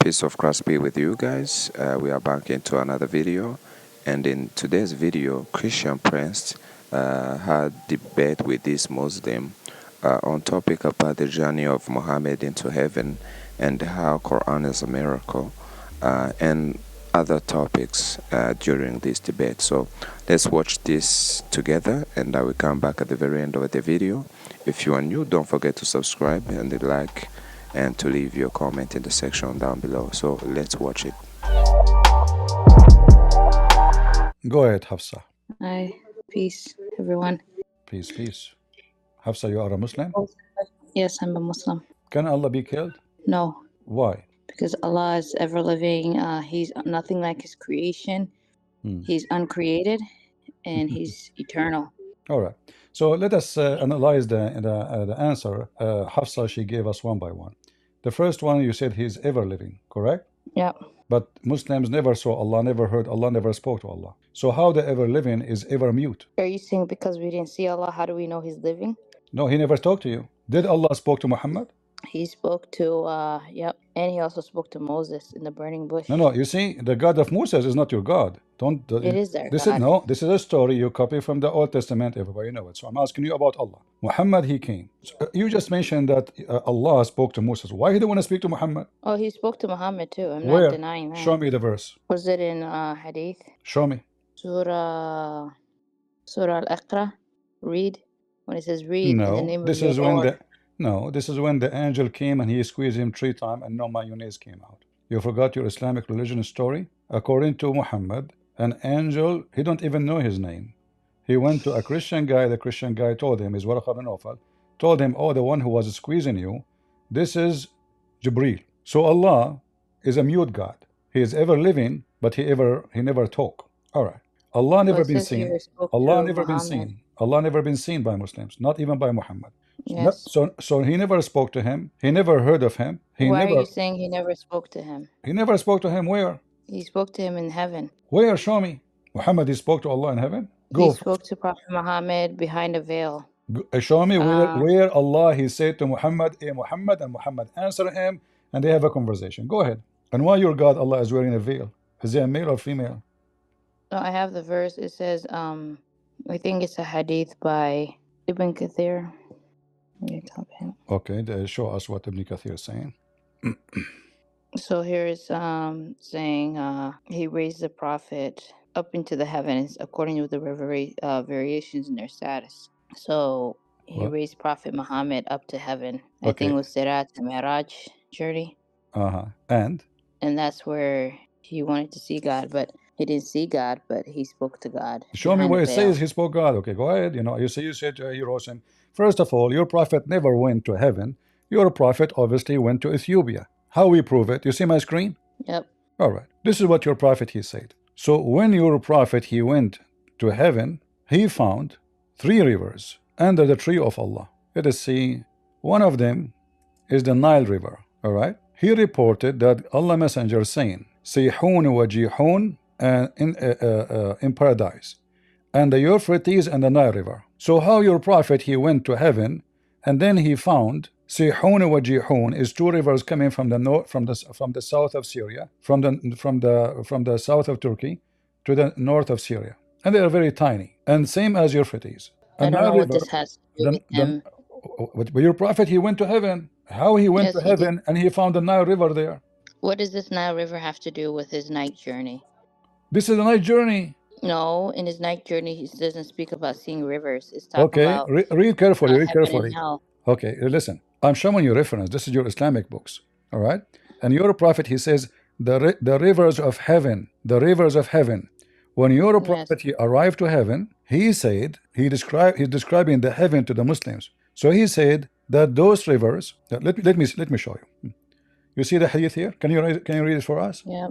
Peace of Christ be with you guys. We are back into another video, and in today's video, Christian Prince had debate with this Muslim on topic about the journey of Mohammed into heaven and how Quran is a miracle, and other topics during this debate. So let's watch this together, and I will come back at the very end of the video. If you are new, don't forget to subscribe and like and to leave your comment in the section down below. So let's watch it. Go ahead, Hafsa. Hi, peace, everyone. Peace, peace. Hafsa, you are a Muslim? Yes, I'm a Muslim. Can Allah be killed? No, Why? because Allah is ever living. He's nothing like His creation. He's uncreated, and He's eternal. All right. So let us analyze the answer. Hafsa, she gave us one by one. The first one, you said He's ever living, correct? Yep. But Muslims never saw Allah, never heard Allah, never spoke to Allah. So how the ever living is ever mute? Are you saying because we didn't see Allah, how do we know He's living? No, He never talked to you. Did Allah spoke to Muhammad? He spoke to, yep, and He also spoke to Moses in the burning bush. No, you see, the God of Moses is not your God. Don't. It is their This God. this is a story you copy from the Old Testament. Everybody know it. So I'm asking you about Allah. Muhammad, he came. So, you just mentioned that Allah spoke to Moses. Why he didn't want to speak to Muhammad? Oh, He spoke to Muhammad too. I'm Where? not denying that. Show me the verse. Was it in Hadith? Show me. Surah Al-Aqra. Read. When it says read in the No, name this of is the when Lord. this is when the angel came and he squeezed him 3 times and no mayonnaise came out. You forgot your Islamic religion story? According to Muhammad, an angel, he don't even know his name. He went to a Christian guy, the Christian guy told him, is Warqa bin Nawfal, told him, oh, the one who was squeezing you, this is Gibril. So Allah is a mute God. He is ever living, but he never talk. All right. Allah never been seen. Allah never been seen. Allah never been seen by Muslims, not even by Muhammad. Yes. So he never spoke to him. He never heard of him. Why are you saying he never spoke to him? He never spoke to him. Where? He spoke to him in heaven. Where? Show me. Muhammad, he spoke to Allah in heaven? He spoke to Prophet Muhammad behind a veil. Show me where Allah, he said to Muhammad, hey Muhammad, and Muhammad answered him, and they have a conversation. Go ahead. And why your God, Allah, is wearing a veil? Is he a male or female? No, I have the verse. It says, I think it's a hadith by Ibn Kathir. Okay, show us what Ibn Kathir is saying. So here is saying he raised the prophet up into the heavens according to the variations in their status. So he raised Prophet Muhammad up to heaven. I think it was Sirat and Miraj journey. And that's where he wanted to see God, but he didn't see God, but he spoke to God. Show me where it says he spoke God. Okay, go ahead. You know, you said he rose him. First of all, your prophet never went to heaven. Your prophet obviously went to Ethiopia. How we prove it? You see my screen? Yep. All right. This is what your prophet he said. So when your prophet he went to heaven, he found 3 rivers under the tree of Allah. Let us see. One of them is the Nile River. All right. He reported that Allah Messenger saying, Sihun wa Jihun in paradise, and the Euphrates and the Nile River. So how your prophet he went to heaven, and then he found Sihun wa Jihun is 2 rivers coming from the north, from the south of Syria, from the south of Turkey to the north of Syria, and they are very tiny, and same as Euphrates. And I don't know what this has to do with him. But your prophet he went to heaven. How he went to heaven and he found the Nile River there? What does this Nile River have to do with his night journey? This is a night journey. No, in his night journey, he doesn't speak about seeing rivers. It's talking about read carefully. Read carefully. Hell. Okay, listen. I'm showing you reference. This is your Islamic books. All right. And your prophet he says the rivers of heaven. The rivers of heaven. When your prophet he arrived to heaven, he said he's describing the heaven to the Muslims. So he said that those rivers. Let me show you. You see the hadith here? Can you read it for us? Yeah.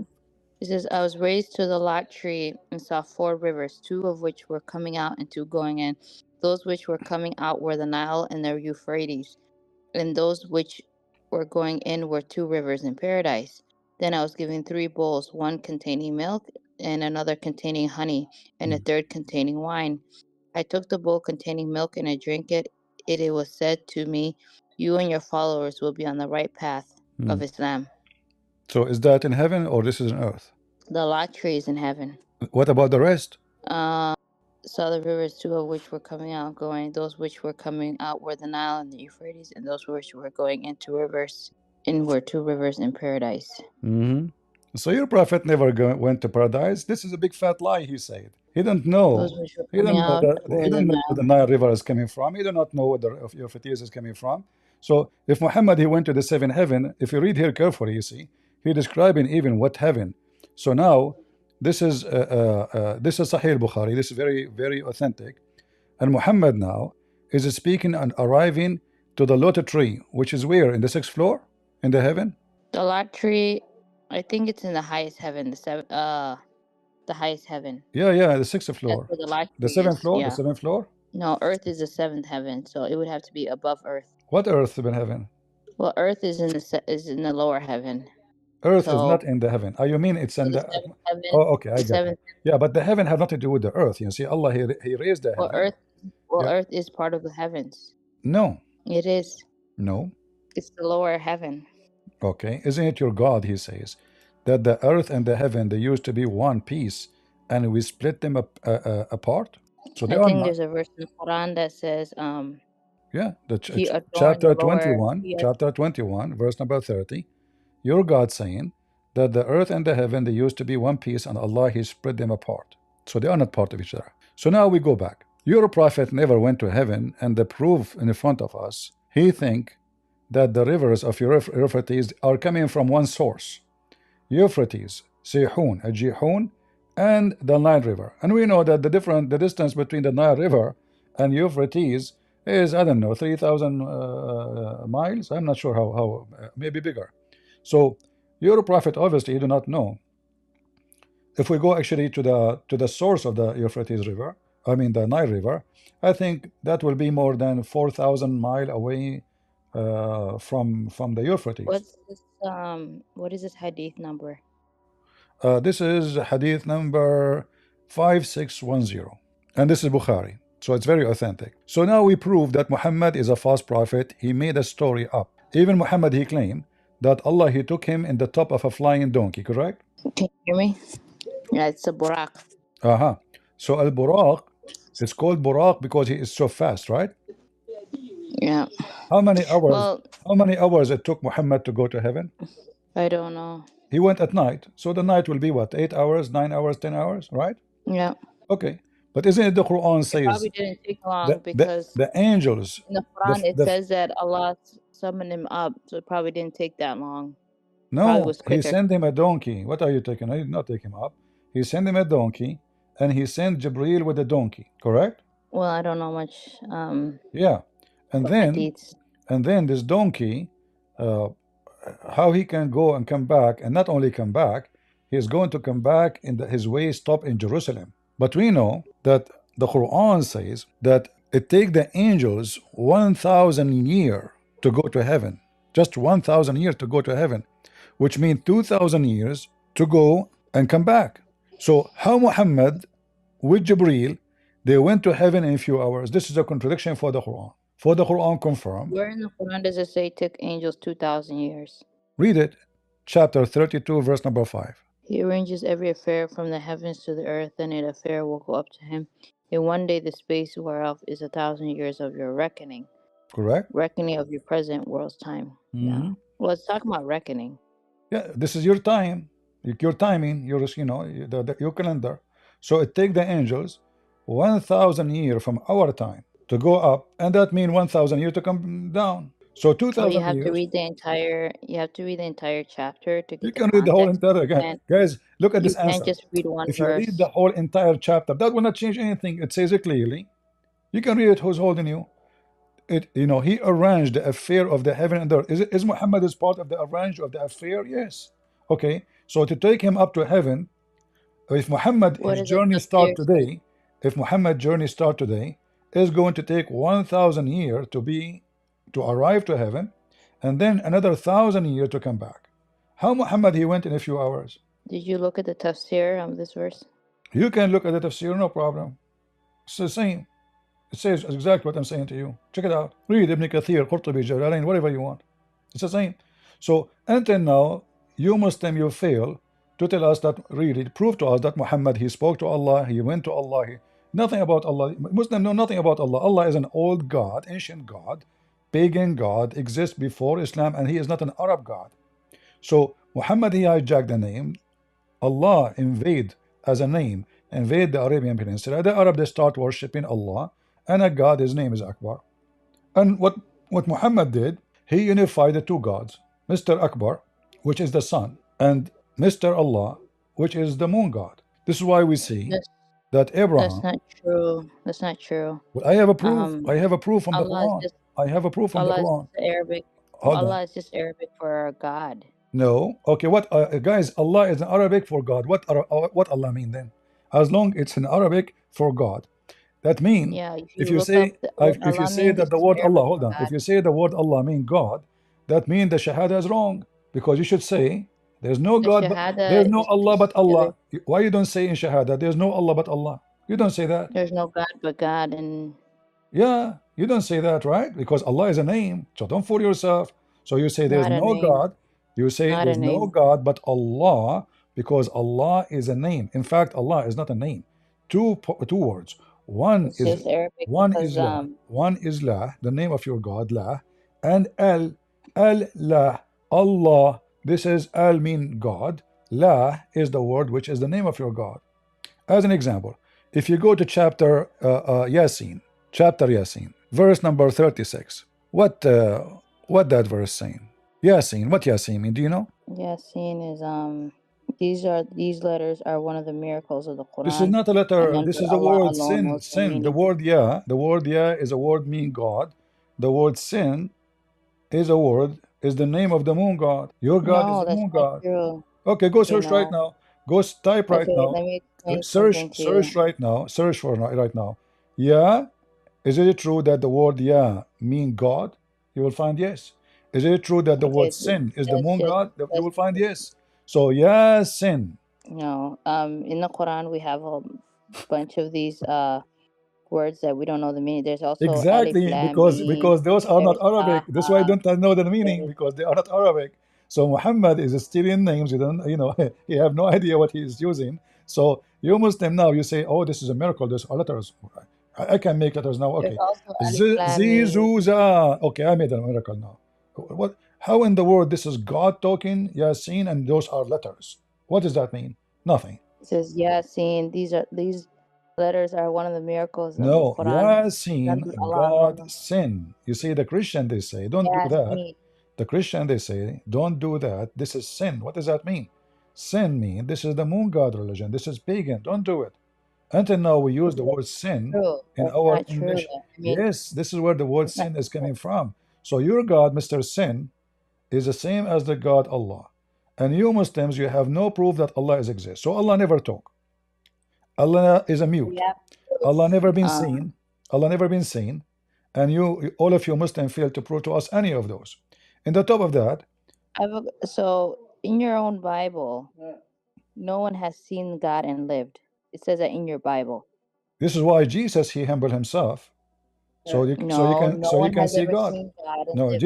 It says, I was raised to the lot tree and saw 4 rivers, 2 of which were coming out and 2 going in. Those which were coming out were the Nile and the Euphrates, and those which were going in were 2 rivers in paradise. Then I was given 3 bowls, one containing milk, and another containing honey, and a third containing wine. I took the bowl containing milk and I drank it. It was said to me, you and your followers will be on the right path of Islam. So is that in heaven or this is on earth? The lot tree is in heaven. What about the rest? Saw the rivers, two of which were coming out, going. Those which were coming out were the Nile and the Euphrates, and those which were going into rivers, in were two rivers in paradise. So your prophet never went to paradise. This is a big fat lie, he said. He didn't Those know. which were He coming didn't know out that. were He the didn't know Nile. where the Nile River is coming from. He did not know where the Euphrates is coming from. So if Muhammad he went to the seventh heaven, if you read here carefully, you see he describing even what heaven. So now this is Sahih Bukhari. This is very authentic. And Muhammad now is speaking and arriving to the lotus tree, which is where in the sixth floor in the heaven. The lot tree, I think it's in the highest heaven, the highest heaven. Yeah, the sixth That's floor. where the lot The tree seventh is. floor. Yeah. The seventh floor. No, Earth is the seventh heaven, so it would have to be above Earth. What earth in heaven? Well, Earth is in the lower heaven. Earth is So not in the heaven. Oh, you mean it's in the the? seventh heaven. Oh, okay, I The got it. seventh. Yeah, but the heaven have nothing to do with the earth. You see, Allah he raised the Well, heaven. Yeah. Earth is part of the heavens. No, It is. no. It's the lower heaven. Okay, isn't it your God? He says that the earth and the heaven they used to be one piece, and we split them apart. So they I are think not. there's a verse in the Quran that says, Yeah, the He adorned chapter the lower. 21, chapter 21, verse number 30. Your God saying that the earth and the heaven they used to be one piece, and Allah he split them apart. So they are not part of each other. So now we go back. Your prophet never went to heaven, and the proof in front of us. He think that the rivers of Euphrates are coming from one source. Euphrates, Sihun, Ajihun, and the Nile River. And we know that the distance between the Nile River and Euphrates is, I don't know, 3,000 miles. I'm not sure how maybe bigger. So your prophet obviously do not know. If we go actually to the source of the Euphrates River, I mean the Nile River, I think that will be more than 4,000 miles away from the Euphrates. What's this? What is this hadith number? This is hadith number 5610, and this is Bukhari, so it's very authentic. So now we prove that Muhammad is a false prophet. He made a story up. Even Muhammad he claimed that Allah he took him in the top of a flying donkey, correct? Can you hear me? Yeah, it's a Burak. So al-Buraq, it's called Buraq because he is so fast, right? Yeah. How many hours? Well, how many hours it took Muhammad to go to heaven? I don't know. He went at night, so the night will be what? 8 hours, 9 hours, 10 hours, right? Yeah. Okay, but isn't it the Quran It says probably didn't take long because the angels in the Quran it says that Allah summoned him up, so it probably didn't take that long. No, was he quicker. sent him a donkey. What are you taking? I did not take him up. He sent him a donkey, and he sent Gibril with a donkey, correct? Well, I don't know much. Yeah, and then hadiths. This donkey, how he can go and come back, and not only come back, he is going to come back in his way stop in Jerusalem. But we know that the Quran says that it take the angels 1,000 years to go to heaven, just 1,000 years to go to heaven, which means 2,000 years to go and come back. So how Muhammad with Jibril they went to heaven in a few hours? This is a contradiction for the Quran. For the Quran confirmed. Where in the Quran does it say it took angels 2,000 years? Read it, chapter 32, verse number 5. He arranges every affair from the heavens to the earth, and an affair will go up to him. In one day the space whereof is 1,000 years of your reckoning. Correct? Reckoning of your present world's time. Yeah. Well, it's talking about reckoning. Yeah, this is your time, your timing, your your calendar. So it take the angels 1,000 years from our time to go up, and that means 1,000 years to come down. So 2,000 you have years. to read the entire. You have to read the entire chapter to get. You can read the whole entire again, guys. Look at this answer. You can't just read one if you verse. read the whole entire chapter, that will not change anything. It says it clearly. You can read it. Who's holding you? He arranged the affair of the heaven and earth. Is Muhammad is part of the arrange of the affair? Yes. Okay. So to take him up to heaven, if Muhammad his journey start today, is going to take 1,000 years to arrive to heaven, and then another 1,000 years to come back. How Muhammad he went in a few hours? Did you look at the tafsir of this verse? You can look at the tafsir, no problem. It's the same. It says exactly what I'm saying to you. Check it out. Read Ibn Kathir, Qurtubi, Jalalain, whatever you want. It's the same. So until now, you Muslim, you fail to tell us that, really prove to us that Muhammad, he spoke to Allah, he went to Allah, nothing about Allah. Muslim know nothing about Allah. Allah is an old God, ancient God, pagan God, exists before Islam, and he is not an Arab God. So Muhammad, he hijacked the name. Allah invade as a name, invade the Arabian Peninsula. The Arab, they start worshipping Allah and a God, his name is Akbar. And what Muhammad did, he unified the two gods, Mr. Akbar, which is the sun, and Mr. Allah, which is the moon god. This is why we see That's, that that's Abraham. not true. That's not true. Well, I have a proof. I have a proof from the Allah is Quran. just I have a proof from the Allah is Quran. just Arabic. Hold Allah on. is just Arabic for God. No. Okay. What, guys? Allah is in Arabic for God. What Allah mean then? As long it's in Arabic for God. That means, Yeah, if if you you look say, up what if you Allah say means, that it's the just word Allah, Arabic hold for on. If God. you say the word Allah mean God, that means the Shahada is wrong, because you should say there's no The God, but Shahada there's no is Allah but Allah. there's Why you don't say in Shahada there's no Allah but Allah? You don't say that. no God but God, and Yeah, you don't say that, right? Because Allah is a name. So don't fool yourself. So you say there's not a no name. God. You say Not a there's no name. God but Allah, because Allah is a name. In fact, Allah is not a name. Two words. One It's is just Arabic one because is La. One is La, the name of your God, La, and Al. Al La. Allah. This is Al mean God. La is the word which is the name of your God. As an example, if you go to chapter Yasin, verse number 36, what that verse saying? Yasin, what Yasin mean? Do you know? Yasin is these letters are one of the miracles of the This is Quran, not a and letter. none This but is the Allah word alone sin. knows their Sin. The meaning. word Ya. The word Ya is a word mean God. The word sin is a word, is the name of the moon god. Your God is No, the that's moon not god. true. Okay, go Okay, search right no. now. Go type right Okay, now. let me explain Search something to you. right now. Search for right now. Yeah. Is it true that the word Ya mean God? You will find yes. Is it true that the word Okay, sin is the let's moon just God? You let's will find yes. So yeah, sin. no. In the Quran we have a bunch of these words that we don't know the meaning. There's also alif, Exactly, lam, because mim. those are not There's Arabic. That's why I taha. don't know the meaning, There's because they are not Arabic. So Muhammad is stealing names. You don't, you have no idea what he is using. So you Muslim now, you say, oh, this is a miracle. There's letters. I can make letters now. there's Okay, also alif, Z, lam, Z, mim. Zu, Za. Okay, I made a miracle now. What? How in the world this is God talking, Yasin, and those are letters? What does that mean? Nothing. It says Yasin. These letters are one of the miracles of the No, Quran. None Yasin, but Allah alone God knows. sin. You see, the Christian, they say, don't do that. Yasin. The Christian, they say, don't do that. This is sin. What does that mean? Sin mean this is the moon god religion. This is pagan. Don't do it. Until now, we use the word sin True. in That's our not true. English. Though. I mean, Yes, this is where the word that's not sin is true. coming from. So your God, Mr. Sin, is the same as the God Allah. And you Muslims, you have no proof that Allah is exist. So Allah never talk. Allah is a We mute. have proof. Allah never been seen. Allah never been seen. And all of you Muslims fail to prove to us any of those. In the top of that, So in your own Bible, no one has seen God and lived. It says that in your Bible. this is why Jesus, he humbled himself. So you No, no one can has see ever God. seen God and No, lived.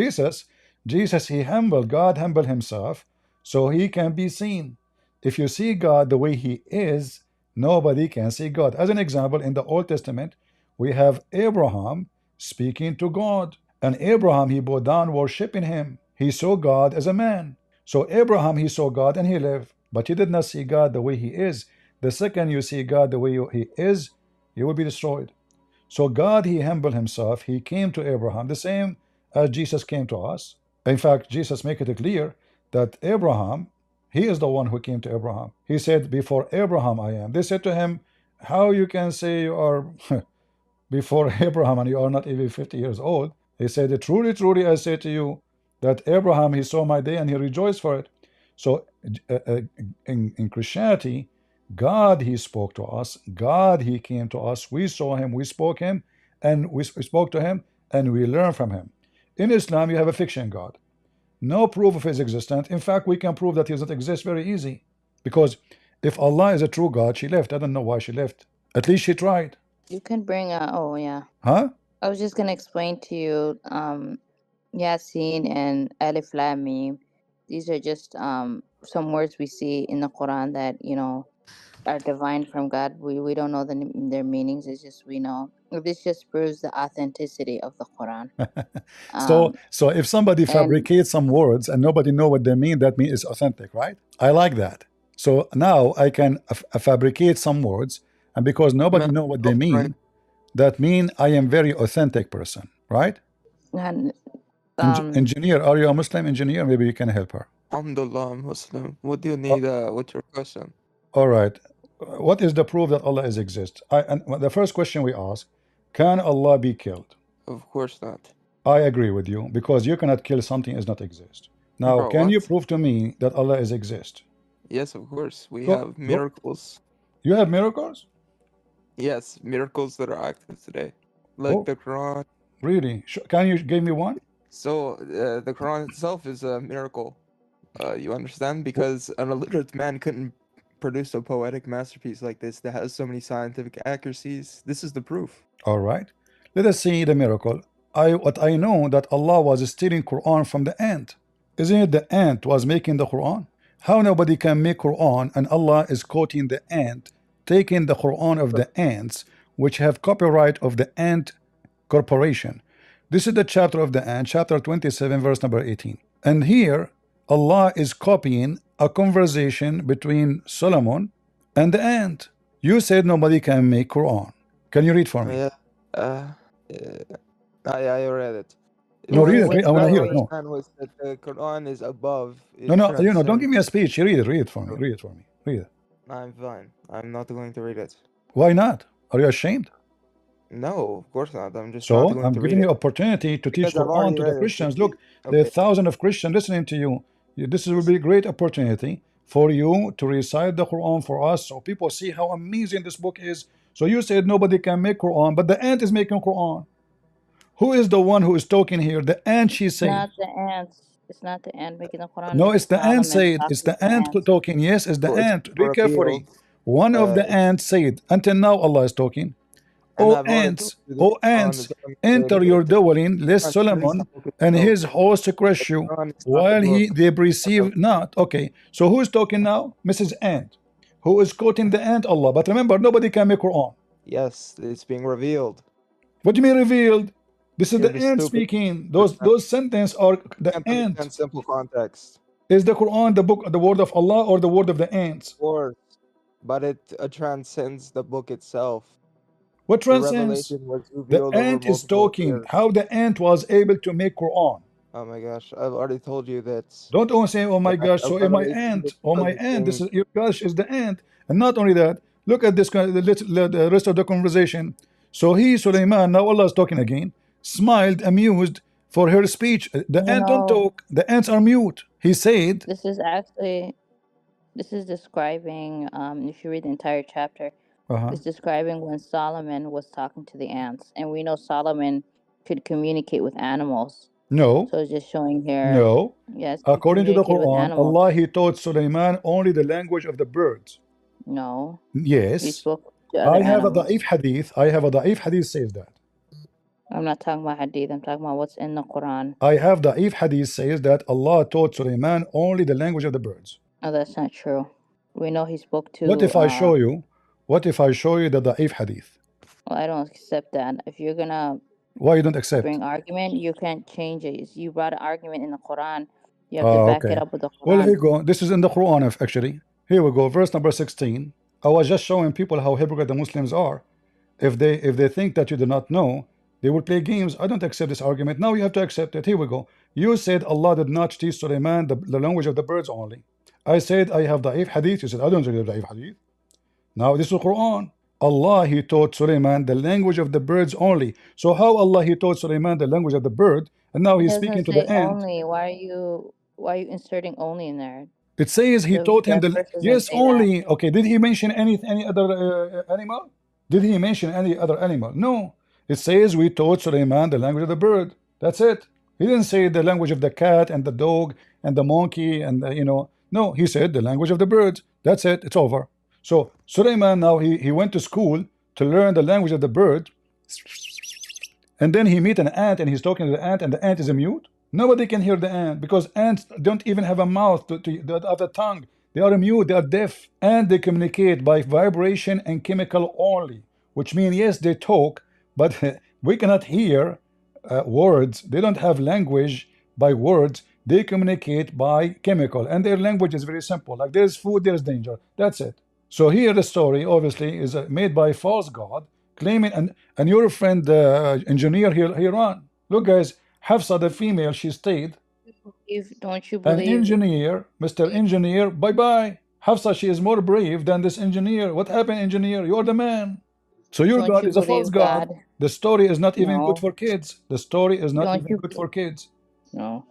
Jesus, he humbled, God humbled himself so he can be seen. If you see God the way he is, nobody can see God. As an example, in the Old Testament, we have Abraham speaking to God. And Abraham, he bowed down worshiping him. He saw God as a man. So Abraham, he saw God and he lived. But he did not see God the way he is. The second you see God the way he is, you will be destroyed. So God, he humbled himself. He came to Abraham, the same as Jesus came to us. In fact, Jesus make it clear that Abraham, he is the one who came to Abraham. He said, before Abraham I am. They said to him, how you can say you are before Abraham and you are not even 50 years old? He said, truly, truly, I say to you, that Abraham, he saw my day and he rejoiced for it. So in Christianity, God, he spoke to us. God, he came to us. We saw him, we spoke him, and we spoke to him, and we learned from him. In Islam, you have a fiction God. No proof of his existence. In fact, we can prove that he doesn't exist very easy. Because if Allah is a true God, she left. I don't know why she left. At least she tried. You can bring oh yeah. Huh? I was just gonna explain to you Yasin and Alif Lam Mim. These are just some words we see in the Quran that, you know, are divine from God. We don't know their meanings. It's just we know. This just proves the authenticity of the Quran. So if somebody And fabricates some words and nobody know what they mean, that means it's authentic, right? I like that. So now I can fabricate some words, and because nobody Man, know what they right. mean, that mean I am very authentic person, right? and Engineer, are you a Muslim engineer? Maybe you can help her. Alhamdulillah, I'm Muslim. What do you Oh, need with your question? all right. What is the proof that Allah is exist? And the first question we ask, can Allah be killed? Of course not. I agree with you because you cannot kill something is not exist. Now, Bro, can you what? prove to me that Allah is exist? Yes, of course. We Go, have go. miracles. You have miracles? Yes, miracles that are active today. Like Oh, the Quran. really? Can you give me one? So, the Quran itself is a miracle. You understand? Because an illiterate man couldn't produce a poetic masterpiece like this that has so many scientific accuracies. This is the proof. All right. Let us see the miracle. What I know that Allah was stealing Quran from the ant. Isn't it the ant was making the Quran? How nobody can make Quran and Allah is quoting the ant, taking the Quran of the ants, which have copyright of the ant corporation. This is the chapter of the ant, chapter 27, verse number 18. And here Allah is copying a conversation between Solomon and the ant. You said nobody can make Quran. Can you read for me? Yeah. Uh, I read it. No, read it. What I you want to gotta hear it. No, understand was that the Quran is above. no, It no. You know, don't give transcends. me a speech. Read it. Read it for me. Read it for me. Read it. I'm fine. I'm not going to read it. Why not? Are you ashamed? No, of course not. I'm just not So going I'm to read giving you it opportunity to teach because I've Quran already to the read it. Christians. Look, there are Okay. thousands of Christians listening to you. This will be a great opportunity for you to recite the Quran for us, so people see how amazing this book is. So you said nobody can make Quran, but the ant is making Quran. Who is the one who is talking here? The ant, she it's said. not the ants. It's not the ant making the Quran. No, This it's is the ant Solomon said. It's talking the to the ant ants. talking. Yes, it's the So it's ant. Read carefully. revealed. One of the It's ants said, until now Allah is talking. and O I've already told you the O Quran ants, is enter unrelated. your It dwelling, lest transcends the Solomon book and itself. his host crush The you, Quran is not a while book. they perceive not. Okay, so who is talking now? Mrs. Ant. Who is quoting the ant? Allah. But remember, nobody can make Quran. Yes, it's being revealed. What do you mean revealed? This is You're the just ant stupid. speaking. Those sentences are the Can't ant. understand simple context. Is the Quran the book, the word of Allah, or the word of the ants? Of course, but it transcends the book itself. What The transcends? revelation was The revealed over ant is multiple talking. years. How the ant was able to make Quran? Oh my gosh, I've already told you that Don't always say, "Oh my gosh!" a So, my revelation ant, that oh my was ant. This being is your gosh is the ant, and not only that. Look at this. The rest of the conversation. So he, Sulaiman, now Allah is talking again, smiled, amused for her speech. The You ant don't know, talk. The ants are mute. He said, this is actually describing. If you read the entire chapter, uh-huh. it's describing when Solomon was talking to the ants, and we know Solomon could communicate with animals. No, So it's just showing here. no. Yes, he According to the communicated with Quran, animals. Allah he taught Sulaiman only the language of the birds. No, he Yes, spoke to other I have a animals. da'if hadith. I have a da'if hadith says that. I'm not talking about hadith. I'm talking about what's in the Quran. I have da'if hadith says that Allah taught Sulaiman only the language of the birds. Oh, that's not true. We know he spoke to. What if I show you? What if I show you the da'if hadith? Well, I don't accept that. If you're gonna Why you don't accept? bring argument, you can't change it. You brought an argument in the Quran. You have to back Okay. it up with the Quran. Well, here you go. This is in the Quran, actually. Here we go. Verse number 16. I was just showing people how hypocrite the Muslims are. If they think that you do not know, they will play games. I don't accept this argument. Now you have to accept it. Here we go. You said Allah did not teach Sulaiman the language of the birds only. I said I have da'if hadith. You said I don't read da'if hadith. Now this is Quran. Allah he taught Sulaiman the language of the birds only. So how Allah he taught Sulaiman the language of the bird, and now It he's doesn't speaking to say the ant? only. Why are you inserting only in there? It says he taught him That the verse doesn't yes say only. Okay, did he mention any other animal? Did he mention any other animal? No. It says we taught Sulaiman the language of the bird. That's it. He didn't say the language of the cat and the dog and the monkey and you know. No, he said the language of the birds. That's it. It's over. So Sulaiman now he went to school to learn the language of the bird, and then he meet an ant and he's talking to the ant, and the ant is a mute. Nobody can hear the ant because ants don't even have a mouth to have a tongue. They are mute, they are deaf, and they communicate by vibration and chemical only, which means yes, they talk, but we cannot hear words. They don't have language by words. They communicate by chemical, and their language is very simple. Like there's food, there's danger. That's it. So here the story obviously is made by false god, claiming and your friend engineer here on. Look, guys, Hafsa the female, she stayed. Don't you An believe? engineer, Mr. Engineer, bye bye. Hafsa, she is more brave than this engineer. What happened, engineer? You're the man. So your Don't God you is a false believe God. God? The story is not even good No. for kids. The story is not Don't even you good for kids. No.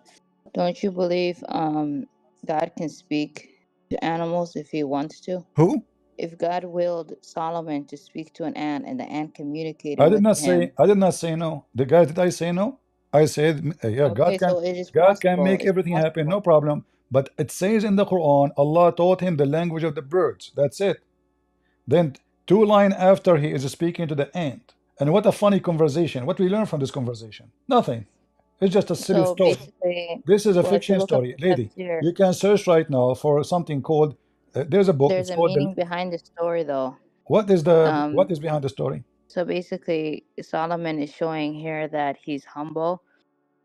Don't you believe God can speak to animals if he wants to? Who? If God willed Solomon to speak to an ant and the ant communicated I did with not him. say no. The guy, did I say no? I said yeah, Okay, so it is God can possible. make It's everything happen, no possible. problem. But it says in the Quran, Allah taught him the language of the birds. That's it. Then two lines after, he is speaking to the ant. And what a funny conversation. What we learn from this conversation? Nothing. It's just a silly So story. basically, This is a well, if you fiction look up story. the Lady, tafsir, you can search right now for something called, there's a book, there's it's a called, meaning behind the story, though. what is behind the story? So basically, Solomon is showing here that he's humble,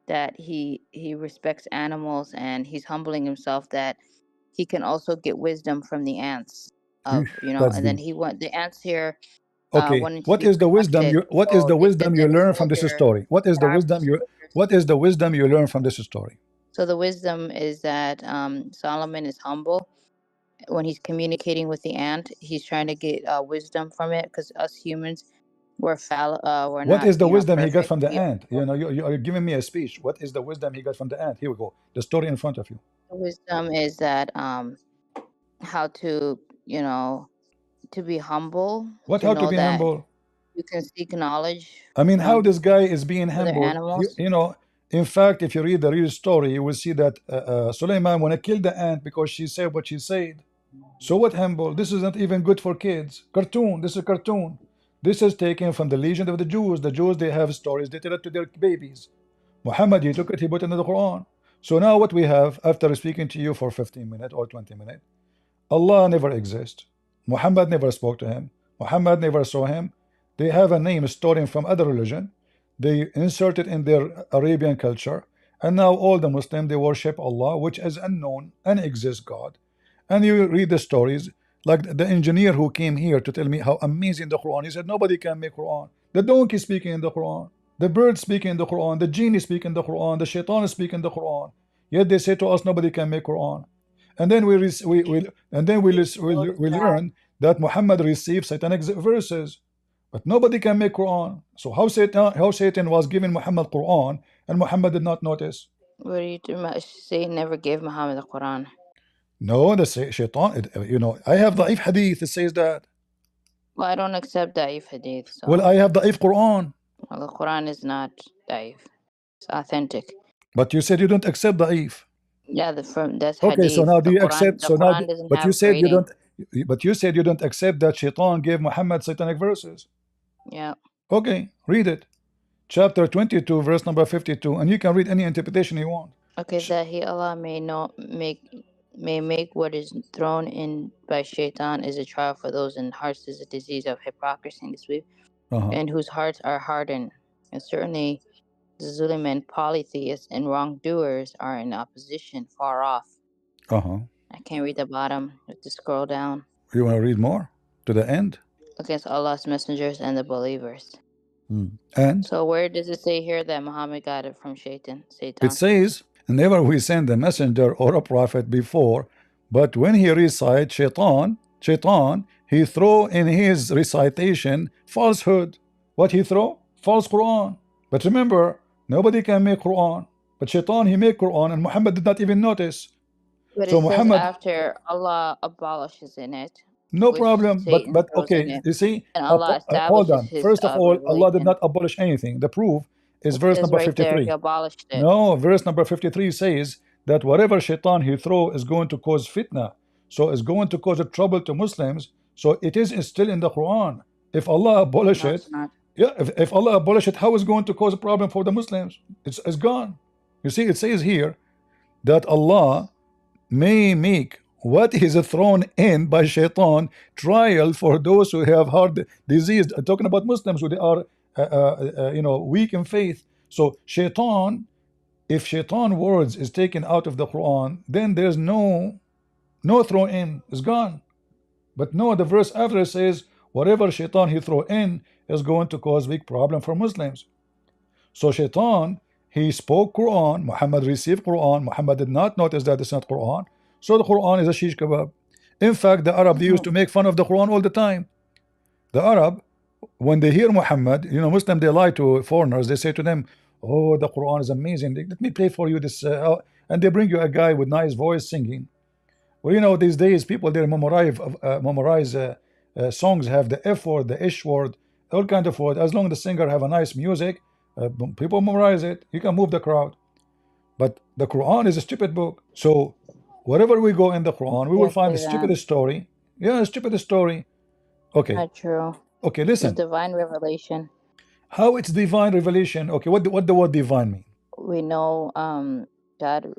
that he respects animals, and he's humbling himself that he can also get wisdom from the ants. That's And then deep. the ants here Okay, wanting to what be is the wisdom protected. what is So the they said wisdom you that the learn from this soldier, story? What is the wisdom you learn from this story? So the wisdom is that Solomon is humble when he's communicating with the ant. He's trying to get wisdom from it, because us humans, we're What not is the wisdom he got perfect. from the ant? You know, you are giving me a speech. What is the wisdom he got from the ant? Here we go. The story in front of you. The wisdom is that how to to be humble, What, to how to know be that humble? you can seek knowledge I mean, how from this guy is being other humble? animals. You know, in fact, if you read the real story, you will see that Suleiman want to kill the ant because she said what she said. So what humble? This is not even good for kids. Cartoon. This is a cartoon. This is taken from the legend of the Jews. The Jews, they have stories. They tell it to their babies. Muhammad, he took it, he put it in the Quran. So now what we have, after speaking to you for 15 minutes or 20 minutes, Allah never exists. Muhammad never spoke to him. Muhammad never saw him. They have a name stolen from other religion. They insert it in their Arabian culture. And now all the Muslims, they worship Allah, which is unknown, unexist God. And you read the stories, like the engineer who came here to tell me how amazing the Quran. He said nobody can make Quran. The donkey speaking in the Quran, the bird speaking in the Quran, the genie speaking in the Quran, the shaitan speaking in the Quran. Yet they say to us nobody can make Quran. And then we learn that Muhammad received satanic verses, but nobody can make Quran. So how Satan was giving Muhammad Quran and Muhammad did not notice? What are you doing? Say never gave Muhammad the Quran. No, the shaitan. You know, I have da'if hadith. It says that. Well, I don't accept Da'if hadith. So. Well, I have da'if Quran. Well, the Quran is not Da'if. It's authentic. But you said you don't accept da'if. Yeah, that's hadith. Okay, so now do you accept? The Quran doesn't but have you said you grading. don't. But you said you don't accept that shaitan gave Muhammad satanic verses. Yeah. Okay, read it. Chapter 22, verse number 52, and you can read any interpretation you want. Okay, that Allah may make what is thrown in by shaitan is a trial for those in hearts is a disease of hypocrisy and disbelief, and whose hearts are hardened. And certainly the Zuliman, polytheists, and wrongdoers are in opposition far off. I can't read the bottom. You have to scroll down. You want to read more to the end? Against Allah's messengers and the believers. And so where does it say here that Muhammad got it from Satan? It says, never we send a messenger or a prophet before, but when he recites shaitan, he throw in his recitation falsehood. What he throw? False Quran. But remember, nobody can make Quran. But shaitan, he make Quran, and Muhammad did not even notice. But so it Muhammad, says after Allah abolishes in it. No problem, but okay, you see, Allah hold on. First of all, revelation. Allah did not abolish anything. The proof is verse number 53. He abolished it. No, verse number 53 says that whatever shaitan he throw is going to cause fitna. So it's going to cause a trouble to Muslims. So it is still in the Quran. If Allah abolish it, yeah, if Allah abolish it, how is it going to cause a problem for the Muslims? It's gone. You see, it says here that Allah may make what is thrown in by shaitan trial for those who have heart disease. Talking about Muslims who they are weak in faith. So shaitan, if shaitan words is taken out of the Quran, then there's no throw in, is gone. But no, the verse after says whatever shaitan he throw in is going to cause big problem for Muslims. So shaitan, he spoke Quran, Muhammad received Quran, Muhammad did not notice that it's not Quran. So the Quran is a shish kebab. In fact, the Arab, they used to make fun of the Quran all the time. The Arab, when they hear Muhammad, Muslim, they lie to foreigners. They say to them, oh, the Quran is amazing. Let me play for you this. And they bring you a guy with nice voice singing. Well, these days, people, they memorize songs, have the F word, the Ish word, all kind of word. As long as the singer have a nice music, people memorize it. You can move the crowd. But the Quran is a stupid book. So wherever we go in the Quran, we will find the stupidest story. Yeah, stupidest story. Okay. Not true. Okay, It's listen. divine revelation. How it's divine revelation? Okay, what the word divine mean? We know God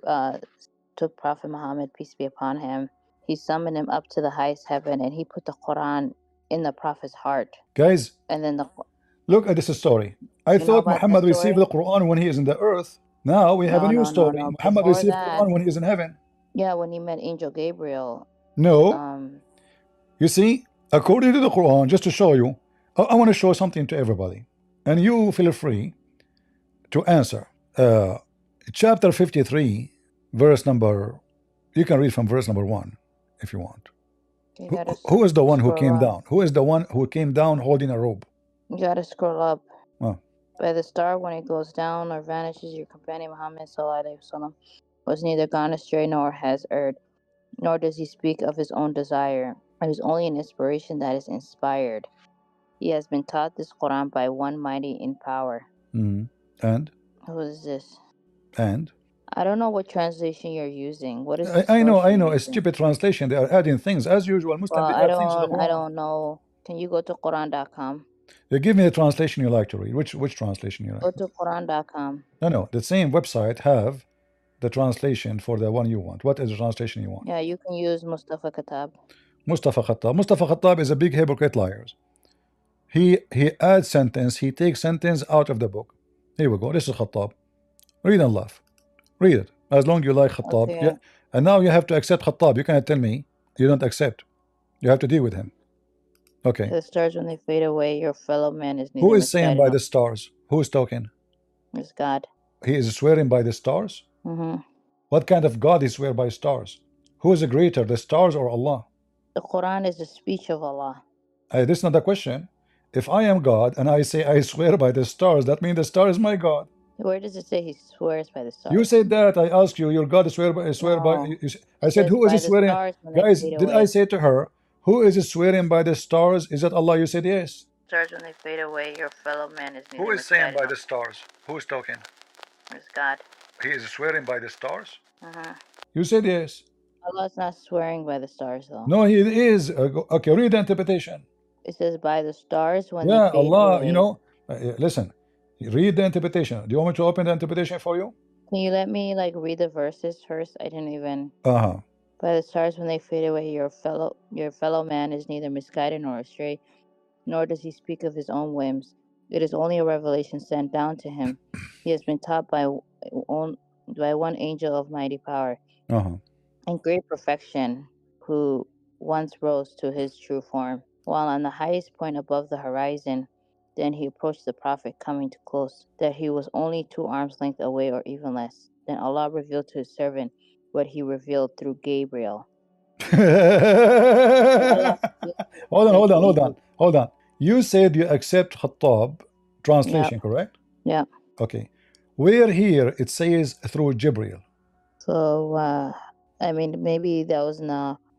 took Prophet Muhammad, peace be upon him. He summoned him up to the highest heaven, and he put the Quran in the Prophet's heart. Guys, And then look at this story. I thought Muhammad received the Quran when he is in the earth. Now we have a new story. Muhammad received Quran when he is in heaven. Yeah, when he met Angel Gabriel. No. You see, according to the Quran, just to show you, I want to show something to everybody. And you feel free to answer. Chapter 53, verse number, you can read from verse number 1 if you want. Who is the one who came down? Who is the one who came down holding a robe? You gotta scroll up. Oh. By the star, when it goes down or vanishes, your companion Muhammad sallallahu alaihi wasallam was neither gone astray nor has erred, nor does he speak of his own desire. It is only an inspiration that is inspired. He has been taught this Quran by one mighty in power. And? Who is this? And? I don't know what translation you're using. What is I know, it's stupid translation. They are adding things as usual. Muslim, well, they add things to the Quran. I don't know. Can you go to Quran.com? You give me the translation you like to read. Which translation you like? Go to Quran.com. No, the same website have the translation for the one you want. What is the translation you want? Yeah, you can use Mustafa Khattab. Mustafa Khattab. Mustafa Khattab is a big hypocrite liar. He adds sentence, he takes sentence out of the book. Here we go. This is Khattab. Read and laugh. Read it. As long as you like Khattab. Okay. Yeah. And now you have to accept Khattab. You cannot tell me you don't accept. You have to deal with him. Okay. The stars, when they fade away, your fellow man is neither. Who is saying by the stars? Who is talking? It's God. He is swearing by the stars? What kind of God is swear by stars? Who is greater, the stars or Allah? The Quran is the speech of Allah. This is not the question. If I am God and I say I swear by the stars, that means the star is my God. Where does it say he swears by the stars? You said that. I asked you, your God swear by. I said, who is he swearing? Guys, did I say to her, who is swearing by the stars? Is that Allah? You said yes. Stars, when they fade away, your fellow man is neither. Who is saying by the stars? Who is talking? It's God. He is swearing by the stars? You said yes. Allah's not swearing by the stars, though. No, he is. Okay, read the interpretation. It says by the stars when they fade Allah, away. Listen, read the interpretation. Do you want me to open the interpretation for you? Can you let me read the verses first? I didn't even. By the stars when they fade away, your fellow man is neither misguided nor astray, nor does he speak of his own whims. It is only a revelation sent down to him. He has been taught by one angel of mighty power and great perfection, who once rose to his true form. While on the highest point above the horizon, then he approached the Prophet, coming too close, that he was only 2 arms length away or even less. Then Allah revealed to his servant what he revealed through Gabriel. Hold on. You said you accept Khattab translation, correct? Yeah. Okay. Where here it says through Gibril. So, I mean, maybe that was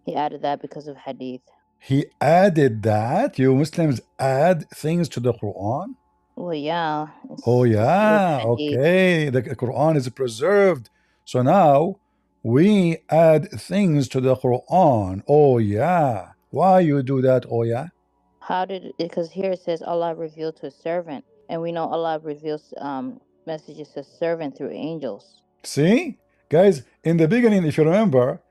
he added that because of hadith. He added that? You Muslims add things to the Quran? Well, yeah. Oh, yeah. Okay. The Quran is preserved. So now we add things to the Quran. Oh, yeah. Why you do that? Oh, yeah. Because here it says Allah revealed to a servant, and we know Allah reveals messages to servant through angels. See, guys, in the beginning, if you remember,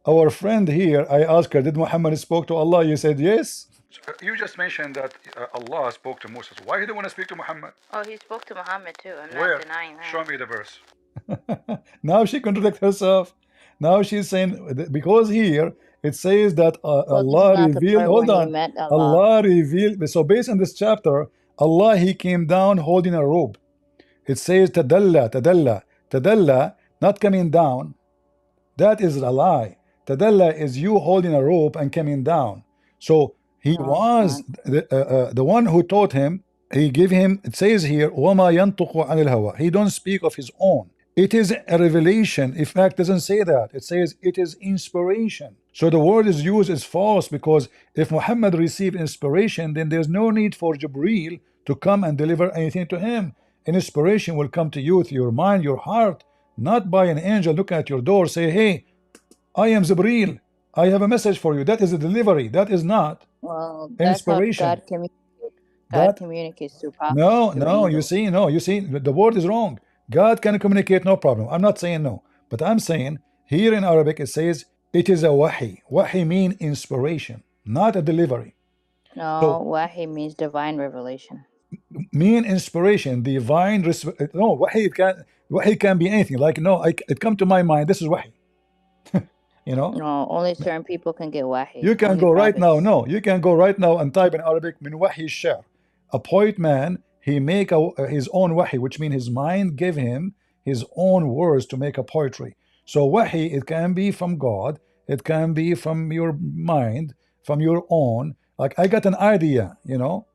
our friend here, I asked her, did Muhammad spoke to Allah? You said yes. You just mentioned that Allah spoke to Moses. Why he didn't want to speak to Muhammad? Oh, he spoke to Muhammad too. I'm Where? not denying that. Show me the verse. Now she contradicts herself. Now she's saying, because here it says that Well, this is Allah not the revealed, part hold where he on, met Allah. Allah revealed, so based on this chapter, Allah, he came down holding a robe. It says tadalla, tadalla, tadalla, not coming down. That is a lie. Tadalla is you holding a rope and coming down. So he No, was it's not. the one who taught him. He gave him. It says here, وَمَا يَنطُقُ عَنِ الْهَوَى. He don't speak of his own. It is a revelation. In fact, it doesn't say that. It says it is inspiration. So the word is used is false, because if Muhammad received inspiration, then there's no need for Jibril to come and deliver anything to him. Inspiration will come to you through your mind, your heart, not by an angel look at your door, say, hey, I am Jibril, I have a message for you. That is a delivery. That is not Well, that's how inspiration. God communicates. God That communicates through prophets, no, through no, you angels. see, no, you see, the word is wrong. God can communicate, no problem. I'm not saying no, but I'm saying here in Arabic it says it is a wahi. Wahi mean inspiration, not a delivery. No, So wahi means divine revelation. mean inspiration, divine. No, wahi can be anything. Like no, it come to my mind. This is wahi. You know, No, only certain people can get wahi. you can Only go right now. prophets. No, you can go right now and type in Arabic min wahi shar. A poet man, he make his own wahi, which means his mind give him his own words to make a poetry. So wahi, it can be from God, it can be from your mind, from your own. Like I got an idea, you know.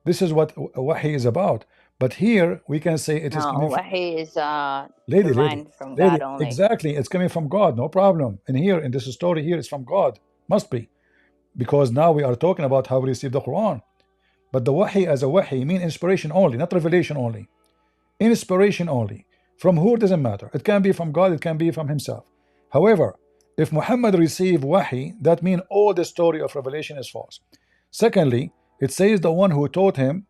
This is what wahi is about. But here we can say it is No, coming from wahi is lady, divine from God only. exactly. It's coming from God, no problem. And here in this story here, it's from God, must be, because now we are talking about how we receive the Quran. But the wahi as a wahi mean inspiration only, not revelation only. Inspiration only. From who doesn't matter. It can be from God, it can be from himself. However, if Muhammad received wahi, that means all the story of revelation is false. Secondly, it says the one who taught him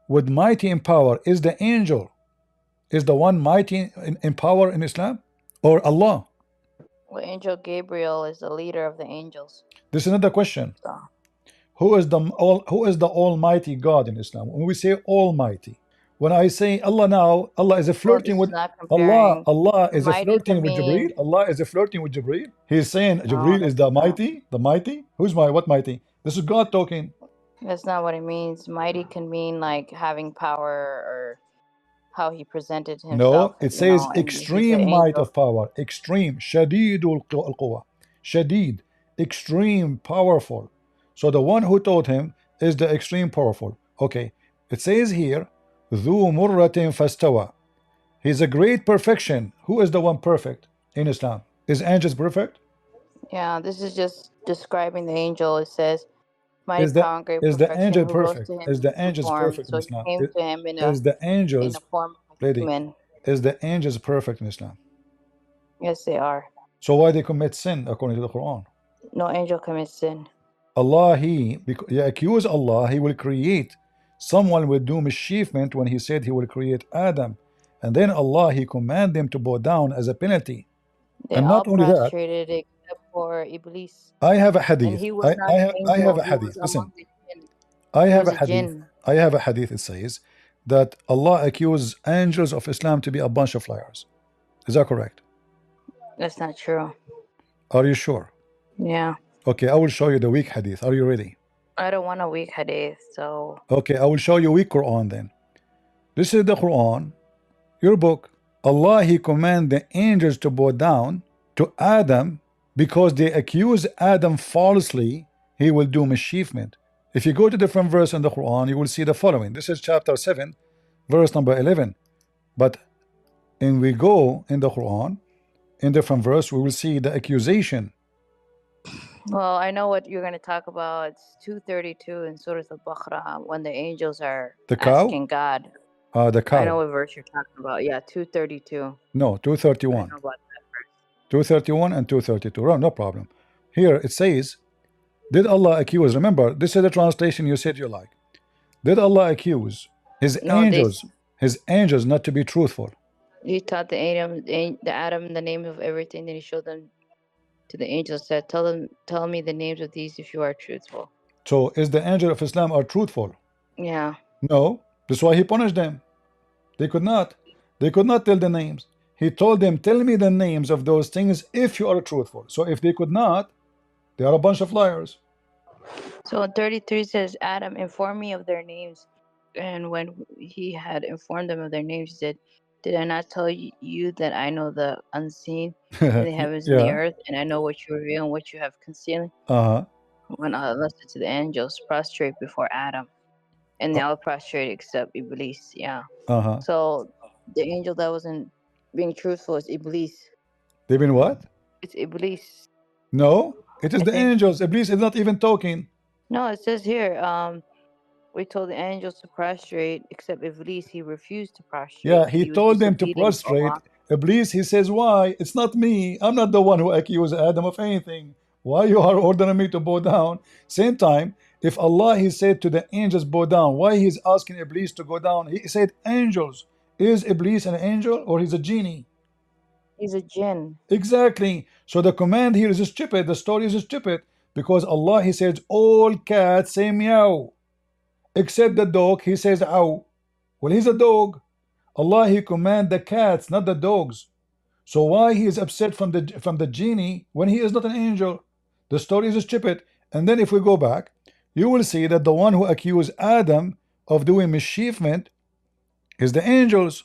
with mighty in power is the angel. Is the one mighty in power in Islam, or Allah? Well, Angel Gabriel is the leader of the angels. This is another question. So, Who is the Almighty God in Islam? When we say Almighty, when I say Allah now, Allah is a well, flirting this with is not Allah. comparing. Allah is a Mighty flirting can with Jibril. mean Allah is a flirting with Jibril. He's saying no, Jibril is the that's not. mighty. The mighty. Who's what mighty? This is God talking. That's not what it means. Mighty can mean like having power, or how he presented No, himself. it You says know, and he said extreme might angel. of power. Extreme. Shadidul quwa. Shadid. Extreme powerful. So the one who taught him is the extreme powerful. Okay. It says here, ذو مرة فاستوى. He's a great perfection. Who is the one perfect in Islam? Is angels perfect? Yeah, this is just describing the angel. It says, mighty Is the power and great is the perfection, angel who rose perfect? to him Is in the human angels form. perfect in So he Islam? came to him Is the in angels, the form of a lady, human. is the angels perfect in Islam? Yes, they are. So why they commit sin according to the Quran? No angel commits sin. Allah, he accuse Allah, he will create someone will do mischievement when he said he will create Adam, and then Allah, he command them to bow down as a penalty. They And all not only that, prostrated except for Iblis. I have a And hadith. he was not I an have angel. a He hadith. was Listen, among the jinn. I He have was a a hadith. jinn. I have a hadith. It says that Allah accused angels of Islam to be a bunch of liars. Is that correct? That's not true. Are you sure? Yeah. Okay, I will show you the weak hadith. Are you ready? I don't want a weak hadith, so. Okay, I will show you weak Quran then. This is the Quran, your book. Allah, he command the angels to bow down to Adam because they accuse Adam falsely. He will do mischievement. If you go to different verse in the Quran, you will see the following. This is chapter 7, verse number 11. But when we go in the Quran, in different verse, we will see the accusation. Well, I know what you're going to talk about. It's 232 in Surah Al-Baqarah when the angels are The cow? asking God. The cow. I know what verse you're talking about. Yeah, 232. No, I 231. know about that verse. 231 and 232. Oh, no problem. Here it says, did Allah accuse? Remember, this is the translation you said you like. Did Allah accuse his No, angels not to be truthful? He taught the Adam the name of everything. Then he showed them to the angels. Said, tell me the names of these if you are truthful. So is the angel of Islam are truthful? Yeah. No. That's why he punished them. They could not. They could not tell the names. He told them, tell me the names of those things if you are truthful. So if they could not, they are a bunch of liars. So 33 says, Adam, inform me of their names. And when he had informed them of their names, he said, did I not tell you that I know the unseen in the heavens and the Yeah. earth, and I know what you reveal and what you have concealed? When Allah said to the angels, prostrate before Adam, and they all prostrated except Iblis. Yeah. So the angel that wasn't being truthful is Iblis. They've been what? It's Iblis. No, it is I the think. angels. Iblis is not even talking. No, it says here, we told the angels to prostrate, except Iblis, he refused to prostrate. Yeah, he was told them to disobedient to prostrate. Allah. Iblis, he says, why? It's not me. I'm not the one who accused Adam of anything. Why you are ordering me to bow down? Same time, if Allah, he said to the angels, bow down, why he's asking Iblis to go down? He said, angels. Is Iblis an angel or he's a genie? He's a jinn. Exactly. So the command here is stupid. The story is stupid because Allah, he says, all cats say meow. Except the dog, he says ow. Well, he's a dog. Allah, he command the cats, not the dogs. So why he is upset from the genie when he is not an angel? The story is stupid. And then if we go back, you will see that the one who accused Adam of doing mischievement is the angels.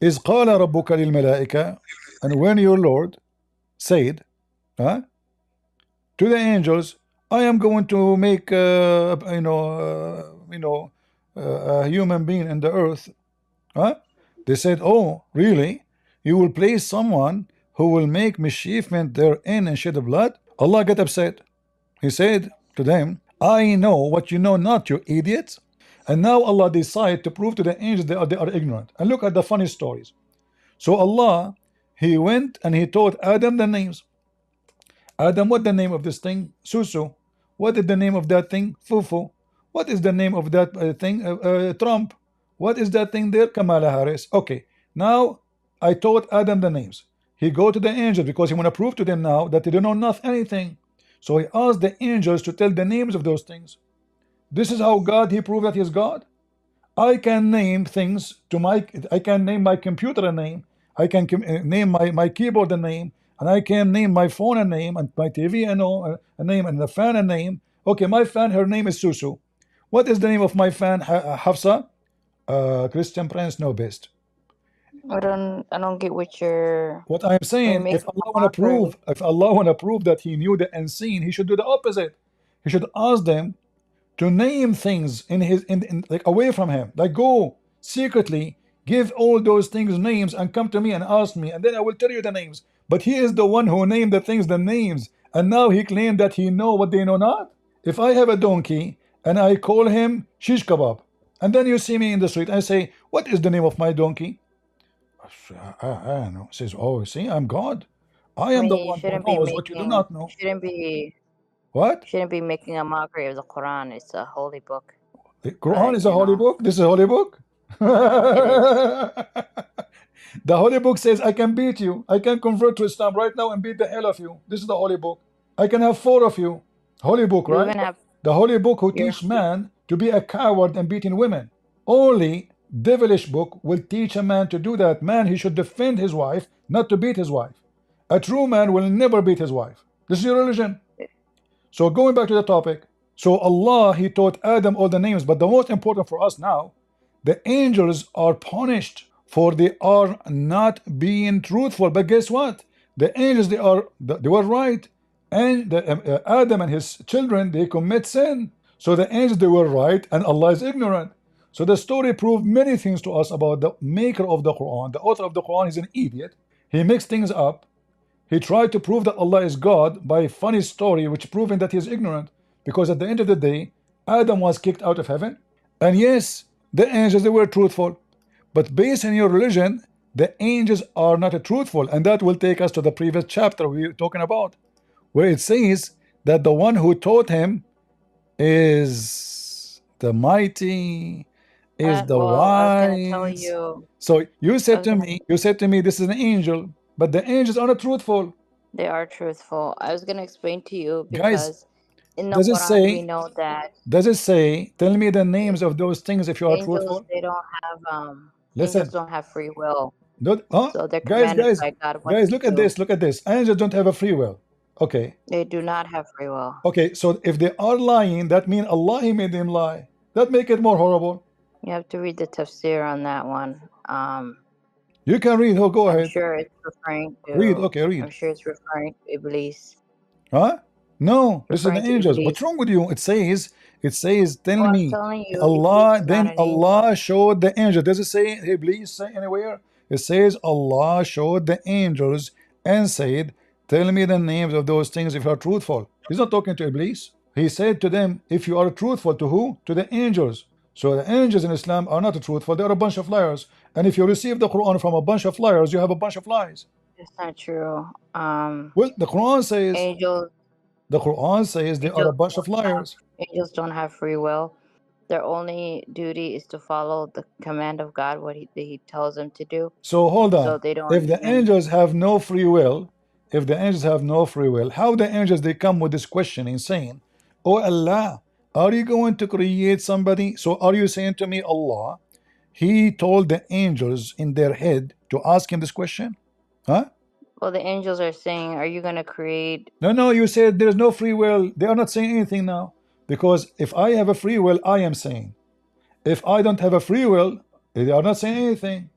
Is qala rabbuka lil malaika, and when your Lord said to the angels, I am going to make a human being in the earth. They said, oh, really? You will place someone who will make mischievement therein and shed blood? Allah got upset. He said to them, I know what you know not, you idiots. And now Allah decided to prove to the angels they are ignorant. And look at the funny stories. So Allah, he went and he taught Adam the names. Adam, what the name of this thing? Susu. What is the name of that thing? Fufu. What is the name of that thing? Trump. What is that thing there? Kamala Harris. Okay. Now I taught Adam the names. He go to the angels because he want to prove to them now that they don't know nothing, anything. So he asked the angels to tell the names of those things. This is how God, he proved that he is God. I can name things to I can name my computer a name. I can name my keyboard a name, and I can name my phone a name, and my TV a name, and the fan a name. Okay, my fan, her name is Susu. What is the name of my fan, Hafsa? Christian Prince know best. I don't get what you're. What I'm saying, if Allah want to prove that he knew the unseen, he should do the opposite. He should ask them to name things in like away from him, like go secretly, give all those things names and come to me and ask me, and then I will tell you the names. But he is the one who named the things the names, and now he claimed that he know what they know not. If I have a donkey and I call him shish kebab, and then you see me in the street, I say, what is the name of my donkey? I don't know. Says, oh, see, I'm God. I am the one who knows what you do not know. Shouldn't be. What? Shouldn't be making a mockery of the Quran. It's a holy book. The Quran is a holy book? This is a holy book? The holy book says, I can beat you. I can convert to Islam right now and beat the hell of you. This is the holy book. I can have 4 of you. Holy book, right? The holy book who teach man to be a coward and beating women. Only devilish book will teach a man to do that. Man, he should defend his wife, not to beat his wife. A true man will never beat his wife. This is your religion. So going back to the topic, so Allah, he taught Adam all the names, but the most important for us now, the angels are punished for they are not being truthful. But guess what? The angels, they were right, and Adam and his children, they commit sin. So the angels, they were right, and Allah is ignorant. So the story proved many things to us about the maker of the Quran. The author of the Quran is an idiot. He mixed things up. He tried to prove that Allah is God by a funny story, which proving that he is ignorant. Because at the end of the day, Adam was kicked out of heaven. And yes, the angels, they were truthful. But based on your religion, the angels are not truthful. And that will take us to the previous chapter we were talking about, where it says that the one who taught him is the mighty is the Well, I was gonna tell wise. you. So you I said was to gonna. me, this is an angel, but the angels are not truthful. They are truthful. I was gonna explain to you Guys, because in the does it Quran we say, know that tell me the names of those things if you are angels truthful? they don't have angels Listen, don't have free will, don't, oh, so they're guys, commanded by God what guys, to do. look at this. Angels don't have a free will. Okay, They do not have free will. okay, so if they are lying, that means Allah He made them lie. That make it more horrible. You have to read the tafsir on that one. You can read. Oh, go I'm ahead. sure it's referring Read. to. Okay, I'm read. sure it's referring to Iblis. Huh? No, this is the Referring to angels. What's Iblis. wrong with you? It says, tell Well, I'm me, telling you, Iblis Allah, is not then an angel. Allah showed the angel. Does it say, hey, please say anywhere? It says, Allah showed the angels and said, tell me the names of those things if you are truthful. He's not talking to Iblis. He said to them, if you are truthful, to who? To the angels. So the angels in Islam are not truthful. They are a bunch of liars. And if you receive the Quran from a bunch of liars, you have a bunch of lies. It's not true. Well, the Quran says, Angels they are a bunch of liars. angels don't have free will. Their only duty is to follow the command of God, what he tells them to do. So hold So on. they don't If the even. angels have no free will, how the angels they come with this questioning saying, oh Allah, are you going to create somebody? So are you saying to me, Allah, He told the angels in their head to ask him this question? Huh? Well, the angels are saying, "Are you going to create?" No, you said there's no free will. They are not saying anything now. Because if I have a free will, I am saying. If I don't have a free will, they are not saying anything.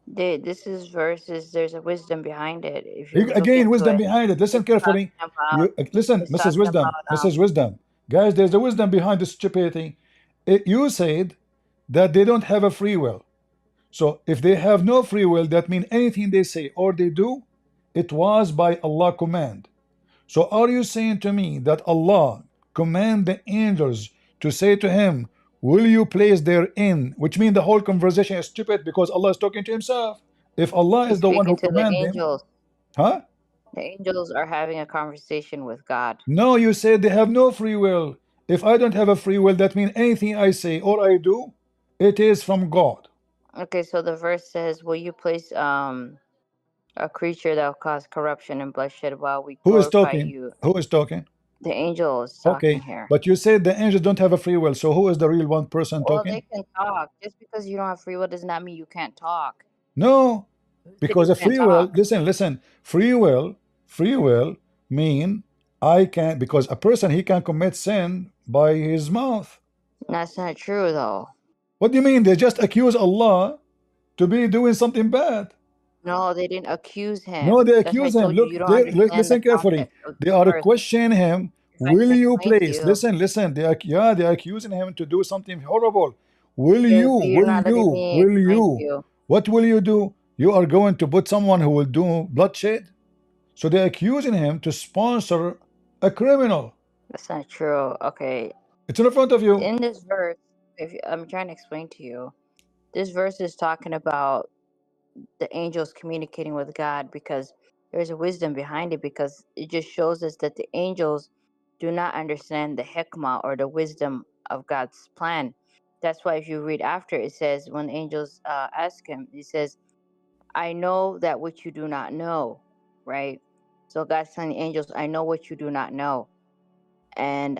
This is verses. There's a wisdom behind it. If you look Again, into wisdom it, behind it. Listen it's carefully. talking about. You listen, It's Mrs. talking Wisdom, about. Mrs. Wisdom. Guys, there's a wisdom behind this stupidity. You said that they don't have a free will. So if they have no free will, that means anything they say or they do, it was by Allah command. So are you saying to me that Allah command the angels to say to him, will you place therein? Which means the whole conversation is stupid because Allah is talking to himself. If Allah is He's the one speaking who to the command them, angels. huh? The angels are having a conversation with God. No, you said they have no free will. If I don't have a free will, that means anything I say or I do, it is from God. Okay, so the verse says, "Will you place a creature that will cause corruption and bloodshed while we Who is glorify talking? you?" Who is talking? The angel is talking Okay, here. but you said the angels don't have a free will. So who is the real one person Well, they talking? can talk. Just because you don't have free will does not mean you can't talk. No, Who said because you a can't free will. talk? Listen. Free will mean I can because a person he can commit sin by his mouth. That's not true, though. What do you mean? They just accuse Allah to be doing something bad. No, they didn't accuse him. No, they That's why I accuse him. told you Look, you don't understand the listen carefully. context of They this are verse. questioning him. If I Will can you explain to place? you, Listen. They're accusing him to do something horrible. Will yes, you? but you're not letting me Will explain to you? you. What will you do? You are going to put someone who will do bloodshed. So they're accusing him to sponsor a criminal. That's not true. Okay, It's in front of you. in this verse, I'm trying to explain to you, this verse is talking about the angels communicating with God because there's a wisdom behind it, because it just shows us that the angels do not understand the hikmah or the wisdom of God's plan. That's why if you read after, it says when the angels ask him, he says, I know that which you do not know, right? So God's telling the angels, I know what you do not know. And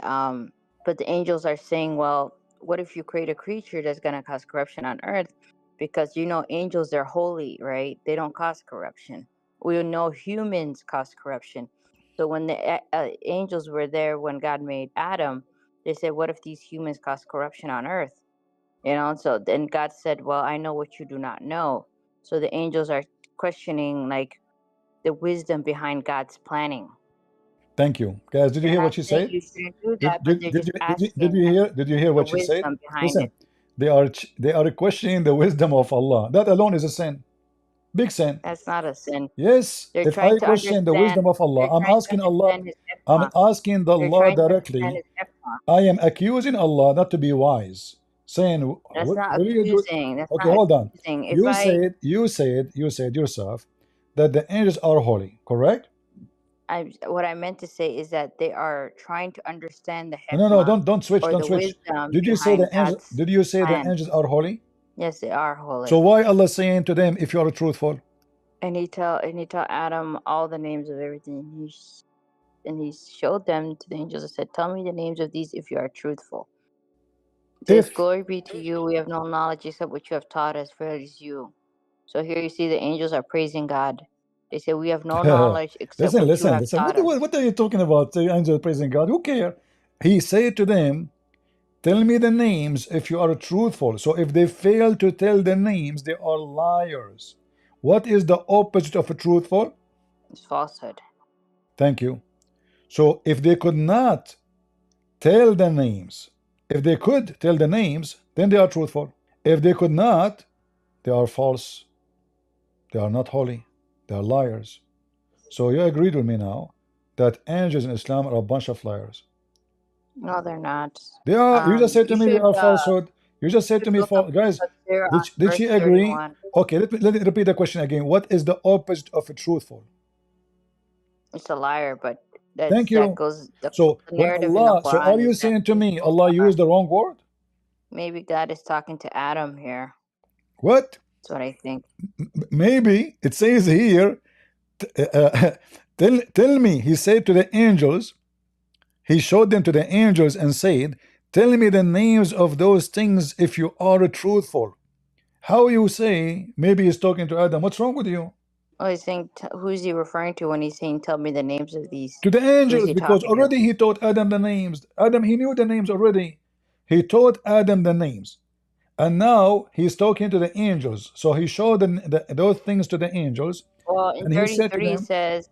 but the angels are saying, well, what if you create a creature that's going to cause corruption on earth? Because angels, they're holy, right? They don't cause corruption. We know humans cause corruption. So when the angels were there when God made Adam, they said, what if these humans cause corruption on earth? So then God said, well, I know what you do not know. So the angels are questioning like the wisdom behind God's planning. Thank you, guys. Did you They're hear not what she saying said? you shouldn't do that, but they're just Did you hear the what she said? wisdom behind Listen, it. they are questioning the wisdom of Allah. That alone is a sin, big sin. That's not a sin. Yes, They're if trying I to question the wisdom understand. of Allah, They're trying to understand His I'm hikmah. asking the They're Allah trying to understand directly. His hikmah. I am accusing Allah not to be wise, saying, That's not will you do?" accusing. That's Okay, not hold on. accusing. If You said yourself that the angels are holy, correct? what I meant to say is that they are trying to understand the No, hikmah don't switch, or don't the switch. wisdom Did you say behind the angels? God's Did you say the plan. angels are holy? Yes, they are holy. So why Allah saying to them, if you are truthful? And he tell Adam all the names of everything. And he showed them to the angels and said, "Tell me the names of these if you are truthful." It says, If "Glory be to you. We have no knowledge except what you have taught us, for it is you." So here you see the angels are praising God. They say, "We have no knowledge except listen, what you listen, have listen. taught us." What are you talking about? The angel praising God? Who care? He said to them, tell me the names if you are truthful. So if they fail to tell the names, they are liars. What is the opposite of a truthful? It's falsehood. Thank you. So if they could not tell the names, if they could tell the names, then they are truthful. If they could not, they are false. They are not holy. They are liars. So you agreed with me now that angels in Islam are a bunch of liars. No, they're not. They are. You just said to You me they should are falsehood. You just said to me, look up guys. there on Did she verse agree? 31. Okay, let me repeat the question again. What is the opposite of a truthful? It's a liar, but Thank that you. goes the So when narrative in the Allah, so are Quran you is that saying to me angels Allah are. used the wrong word? Maybe God is talking to Adam here. What? That's what I think. Maybe it says here. Tell me. He said to the angels. He showed them to the angels and said, "Tell me the names of those things if you are truthful." How you say? Maybe he's talking to Adam. What's wrong with you? Oh, he's saying, who's he referring to when he's saying, "Tell me the names of these"? To the Who's angels, he because talking to? already he taught Adam the names. Adam, he knew the names already. He taught Adam the names. And now he's talking to the angels. So he showed those things to the angels. Well, in And he said to 33 it them, says,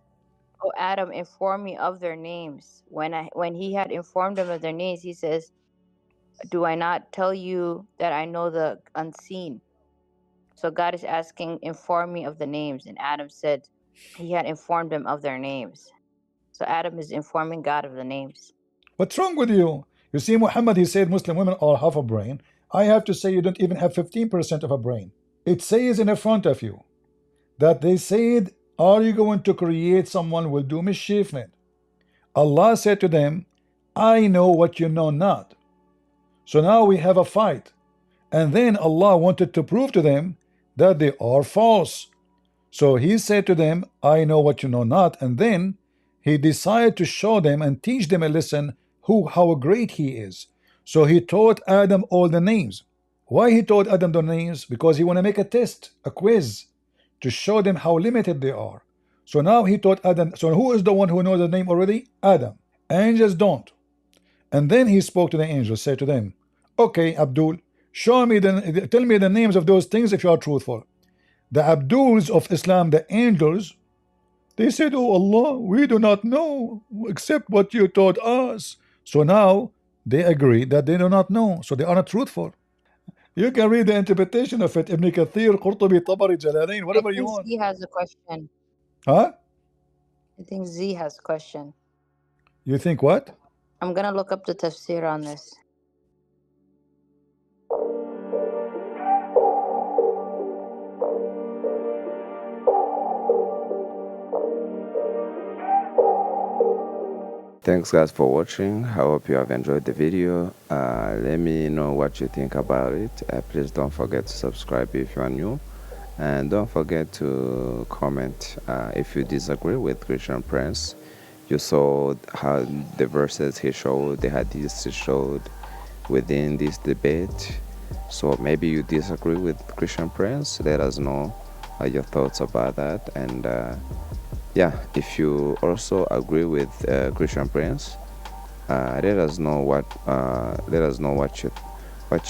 "Oh, Adam, inform me of their names." When he had informed them of their names, he says, "Do I not tell you that I know the unseen?" So God is asking, "Inform me of the names." And Adam said he had informed them of their names. So Adam is informing God of the names. what's wrong with you? You see, Muhammad, he said Muslim women are half a brain. I have to say you don't even have 15% of a brain. It says in the front of you that they said, are you going to create someone who will do mischief? Allah said to them, I know what you know not. So now we have a fight. And then Allah wanted to prove to them that they are false. So he said to them, I know what you know not. And then he decided to show them and teach them a lesson how great he is. So he taught Adam all the names. Why he taught Adam the names? Because he want to make a test, a quiz, to show them how limited they are. So now he taught Adam. So who is the one who knows the name already? Adam. Angels don't. And then he spoke to the angels, said to them, okay, Abdul, tell me the names of those things if you are truthful. The Abduls of Islam, the angels, they said, oh Allah, we do not know except what you taught us. So now they agree that they do not know, so they are not truthful. You can read the interpretation of it, Ibn Kathir, Qurtubi, Tabari, Jalalain, whatever you want. Z has a question. Huh? I think Z has a question. You think what? I'm going to look up the tafsir on this. Thanks guys for watching. I hope you have enjoyed the video. Let me know what you think about it. Please don't forget to subscribe if you are new, and don't forget to comment if you disagree with Christian Prince. You saw how the verses he showed, the hadiths he showed within this debate. So maybe you disagree with Christian Prince. Let us know your thoughts about that. And yeah, if you also agree with Christian Prince, let us know what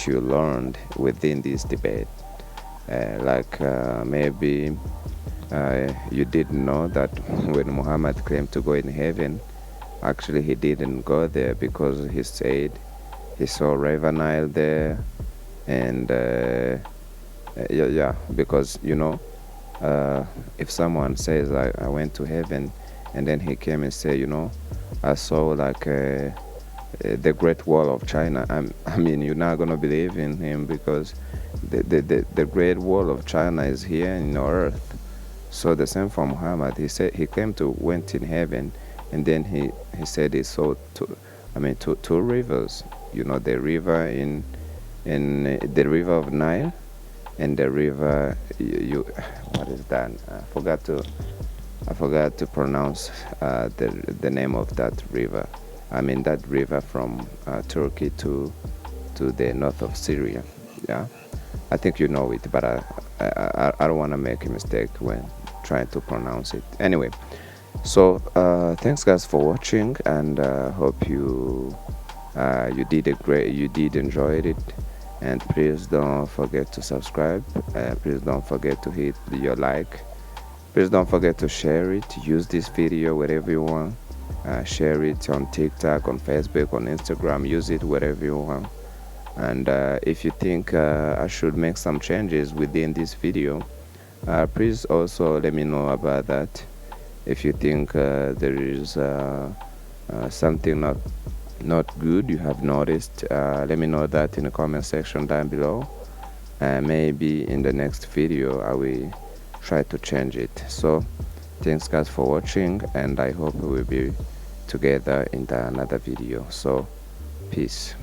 you learned within this debate. Maybe you didn't know that when Muhammad claimed to go in heaven, actually he didn't go there because he said he saw River Nile there, and yeah, because if someone says I went to heaven, and then he came and say, I saw like the Great Wall of China, I mean, you're not gonna believe in him, because the Great Wall of China is here in earth. So the same for Muhammad. He said he came to went in heaven, and then he said he saw two rivers. The river in the river of Nile, and the river you what is that? I forgot to pronounce the name of that river. I mean that river from Turkey to the north of Syria. Yeah, I think you know it, but I don't want to make a mistake when trying to pronounce it. Anyway, so thanks guys for watching, and hope you you did enjoy it. And please don't forget to subscribe. Please don't forget to hit your like. Please don't forget to share it. Use this video wherever you want. Share it on TikTok, on Facebook, on Instagram. Use it wherever you want. And if you think I should make some changes within this video, please also let me know about that. If you think there is something not good you have noticed, let me know that in the comment section down below. Maybe in the next video I will try to change it. So thanks guys for watching, and I hope we will be together in another video. So peace.